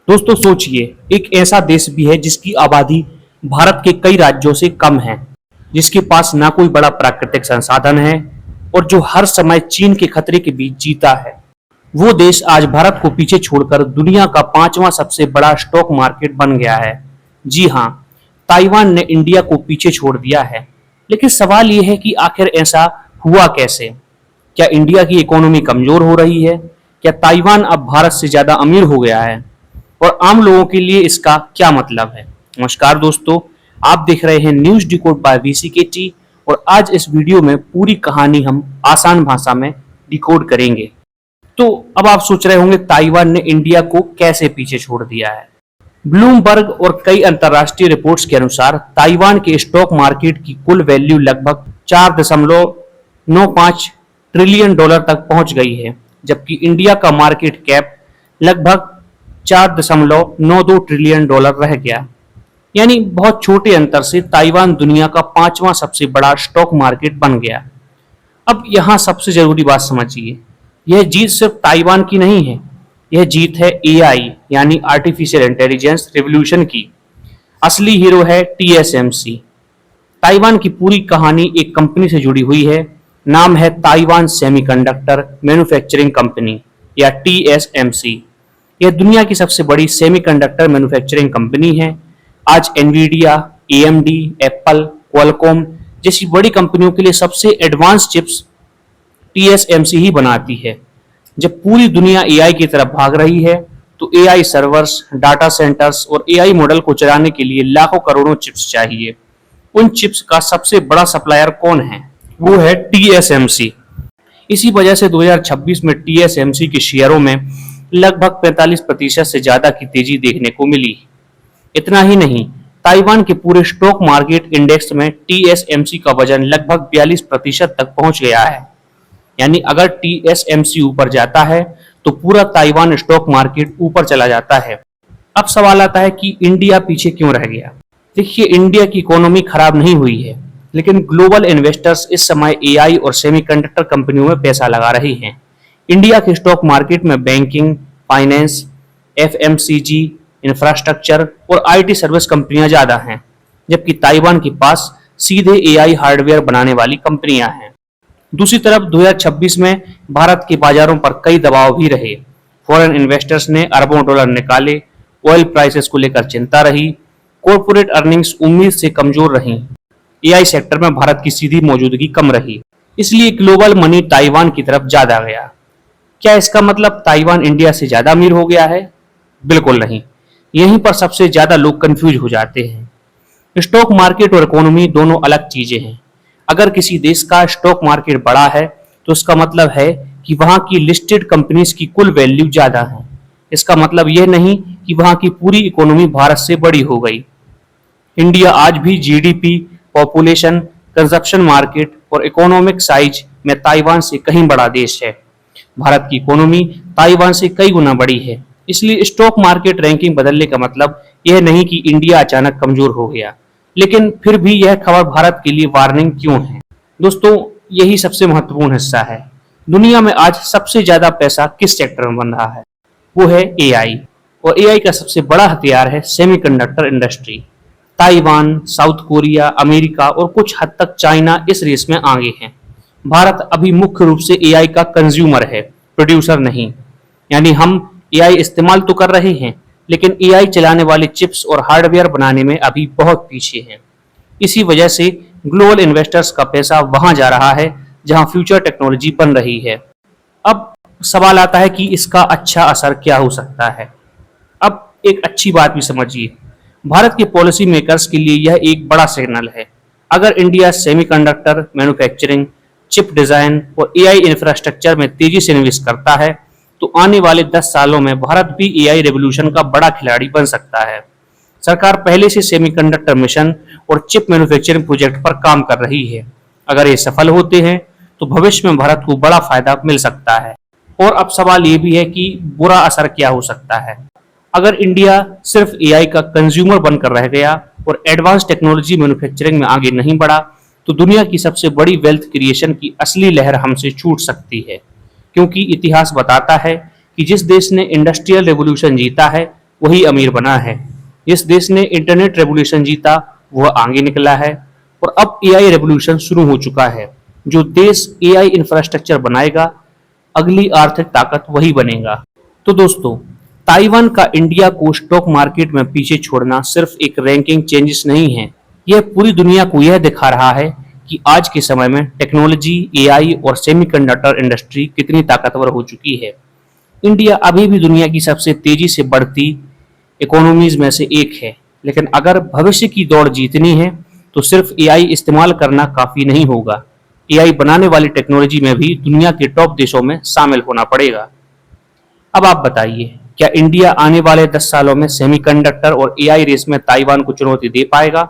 दोस्तों सोचिए, एक ऐसा देश भी है जिसकी आबादी भारत के कई राज्यों से कम है, जिसके पास ना कोई बड़ा प्राकृतिक संसाधन है और जो हर समय चीन के खतरे के बीच जीता है। वो देश आज भारत को पीछे छोड़कर दुनिया का पांचवां सबसे बड़ा स्टॉक मार्केट बन गया है। जी हाँ, ताइवान ने इंडिया को पीछे छोड़ दिया है। लेकिन सवाल ये है कि आखिर ऐसा हुआ कैसे? क्या इंडिया की इकोनॉमी कमजोर हो रही है? क्या ताइवान अब भारत से ज्यादा अमीर हो गया है? और आम लोगों के लिए इसका क्या मतलब है? नमस्कार दोस्तों, आप देख रहे हैं न्यूज डिकोड बाय वीसीकेटी और आज इस वीडियो में पूरी कहानी हम आसान भाषा में डिकोड करेंगे। तो अब आप सोच रहे होंगे ताइवान ने इंडिया को कैसे पीछे छोड़ दिया है। ब्लूमबर्ग और कई अंतर्राष्ट्रीय रिपोर्ट्स के अनुसार ताइवान के स्टॉक मार्केट की कुल वैल्यू लगभग 4.95 ट्रिलियन डॉलर तक पहुंच गई है, जबकि इंडिया का मार्केट कैप लगभग 4.92 ट्रिलियन डॉलर रह गया। यानी बहुत छोटे अंतर से ताइवान दुनिया का पांचवां सबसे बड़ा स्टॉक मार्केट बन गया। अब यहाँ सबसे जरूरी बात समझिए, यह जीत सिर्फ ताइवान की नहीं है, यह जीत है एआई यानी आर्टिफिशियल इंटेलिजेंस रिवॉल्यूशन की। असली हीरो है टीएसएमसी। ताइवान की पूरी कहानी एक कंपनी से जुड़ी हुई है, नाम है ताइवान सेमीकंडक्टर मैन्युफैक्चरिंग कंपनी या टीएसएमसी। यह दुनिया की सबसे बड़ी सेमीकंडक्टर मैन्युफैक्चरिंग कंपनी है। आज एनवीडिया, एएमडी, एप्पल, क्वालकॉम जैसी बड़ी कंपनियों के लिए सबसे एडवांस चिप्स टीएसएमसी ही बनाती है। जब पूरी दुनिया एआई की तरफ भाग रही है, तो एआई सर्वर्स, डाटा सेंटर्स और एआई मॉडल को चलाने के लिए लाखों करोड़ों चिप्स चाहिए। उन चिप्स का सबसे बड़ा सप्लायर कौन है? वो है टीएसएमसी। इसी वजह से 2026 में टीएसएमसी के शेयरों में लगभग 45% से ज्यादा की तेजी देखने को मिली। इतना ही नहीं, ताइवान के पूरे स्टॉक मार्केट इंडेक्स में टीएसएमसी का वजन लगभग 42% तक पहुंच गया है। यानी अगर टीएसएमसी ऊपर जाता है तो पूरा ताइवान स्टॉक मार्केट ऊपर चला जाता है। अब सवाल आता है कि इंडिया पीछे क्यों रह गया? देखिए, इंडिया की इकोनॉमी खराब नहीं हुई है, लेकिन ग्लोबल इन्वेस्टर्स इस समय एआई और सेमीकंडक्टर कंपनियों में पैसा लगा रहे हैं। इंडिया के स्टॉक मार्केट में बैंकिंग, फाइनेंस, एफएमसीजी, इंफ्रास्ट्रक्चर और आईटी सर्विस कंपनियां ज्यादा हैं, जबकि ताइवान के पास सीधे एआई हार्डवेयर बनाने वाली कंपनियां हैं। दूसरी तरफ 2026 में भारत के बाजारों पर कई दबाव भी रहे। फॉरेन इन्वेस्टर्स ने अरबों डॉलर निकाले, ऑयल प्राइसेस को लेकर चिंता रही, कॉर्पोरेट अर्निंग्स उम्मीद से कमजोर रहीं, एआई सेक्टर में भारत की सीधी मौजूदगी कम रही, इसलिए ग्लोबल मनी ताइवान की तरफ ज्यादा गया। क्या इसका मतलब ताइवान इंडिया से ज्यादा अमीर हो गया है? बिल्कुल नहीं। यहीं पर सबसे ज्यादा लोग कंफ्यूज हो जाते हैं। स्टॉक मार्केट और इकोनॉमी दोनों अलग चीजें हैं। अगर किसी देश का स्टॉक मार्केट बड़ा है तो इसका मतलब है कि वहां की लिस्टेड कंपनीज की कुल वैल्यू ज्यादा है। इसका मतलब यह नहीं कि वहां की पूरी इकोनॉमी भारत से बड़ी हो गई। इंडिया आज भी जीडीपी, पॉपुलेशन, कंजप्शन मार्केट और इकोनॉमिक साइज में ताइवान से कहीं बड़ा देश है। भारत की इकोनॉमी ताइवान से कई गुना बड़ी है, इसलिए स्टॉक मार्केट रैंकिंग बदलने का मतलब यह नहीं कि इंडिया अचानक कमजोर हो गया। लेकिन फिर भी यह खबर भारत के लिए वार्निंग क्यों है? दोस्तों, यही सबसे महत्वपूर्ण हिस्सा है। दुनिया में आज सबसे ज्यादा पैसा किस सेक्टर में बन रहा है? वो है एआई। और एआई का सबसे बड़ा हथियार है semiconductor industry. Taiwan, south Korea, America और कुछ हद तक चाइना इस रेस में आगे हैं। भारत अभी मुख्य रूप से एआई का कंज्यूमर है, प्रोड्यूसर नहीं। यानी हम एआई इस्तेमाल तो कर रहे हैं, लेकिन एआई चलाने वाले चिप्स और हार्डवेयर बनाने में अभी बहुत पीछे हैं। इसी वजह से ग्लोबल इन्वेस्टर्स का पैसा वहां जा रहा है जहां फ्यूचर टेक्नोलॉजी बन रही है। अब सवाल आता है कि इसका अच्छा असर क्या हो सकता है। अब एक अच्छी बात भी समझिए, भारत के पॉलिसी मेकर्स के लिए यह एक बड़ा सिग्नल है। अगर India semiconductor manufacturing, chip design और एआई इंफ्रास्ट्रक्चर में तेजी से निवेश करता है, तो आने वाले 10 सालों में भारत भी एआई रेवोल्यूशन का बड़ा खिलाड़ी बन सकता है। सरकार पहले से सेमीकंडक्टर मिशन और चिप मैन्युफैक्चरिंग प्रोजेक्ट पर काम कर रही है। अगर ये सफल होते हैं तो भविष्य में भारत को बड़ा फायदा मिल सकता है। और अब सवाल ये भी है कि बुरा असर क्या हो सकता है। अगर इंडिया सिर्फ एआई का कंज्यूमर बनकर रह गया और एडवांस टेक्नोलॉजी मैन्युफैक्चरिंग में आगे नहीं बढ़ा, तो दुनिया की सबसे बड़ी वेल्थ क्रिएशन की असली लहर हमसे छूट सकती है। क्योंकि इतिहास बताता है कि जिस देश ने इंडस्ट्रियल रेवोल्यूशन जीता है वही अमीर बना है। जिस देश ने इंटरनेट रेवोल्यूशन जीता वह आगे निकला है और अब एआई रेवोल्यूशन शुरू हो चुका है। जो देश एआई इंफ्रास्ट्रक्चर बनाएगा अगली आर्थिक ताकत वही बनेगा। तो दोस्तों, ताइवान का इंडिया को स्टॉक मार्केट में पीछे छोड़ना सिर्फ एक रैंकिंग चेंजेस नहीं है, यह पूरी दुनिया को यह दिखा रहा है कि आज के समय में टेक्नोलॉजी, एआई और सेमीकंडक्टर इंडस्ट्री कितनी ताकतवर हो चुकी है। इंडिया अभी भी दुनिया की सबसे तेजी से बढ़ती इकोनॉमीज में से एक है, लेकिन अगर भविष्य की दौड़ जीतनी है तो सिर्फ एआई इस्तेमाल करना काफी नहीं होगा। एआई बनाने वाली टेक्नोलॉजी में भी दुनिया के टॉप देशों में शामिल होना पड़ेगा। अब आप बताइए, क्या इंडिया आने वाले 10 सालों में सेमीकंडक्टर और एआई रेस में ताइवान को चुनौती दे पाएगा?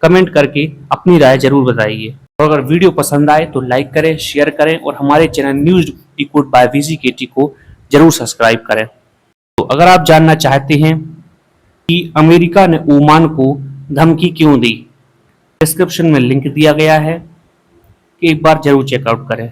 कमेंट करके अपनी राय जरूर बताइए। और अगर वीडियो पसंद आए तो लाइक करें, शेयर करें और हमारे चैनल न्यूज डिकोड बाय वीजीकेटी को जरूर सब्सक्राइब करें। तो अगर आप जानना चाहते हैं कि अमेरिका ने ओमान को धमकी क्यों दी, डिस्क्रिप्शन में लिंक दिया गया है कि एक बार जरूर चेकआउट करें।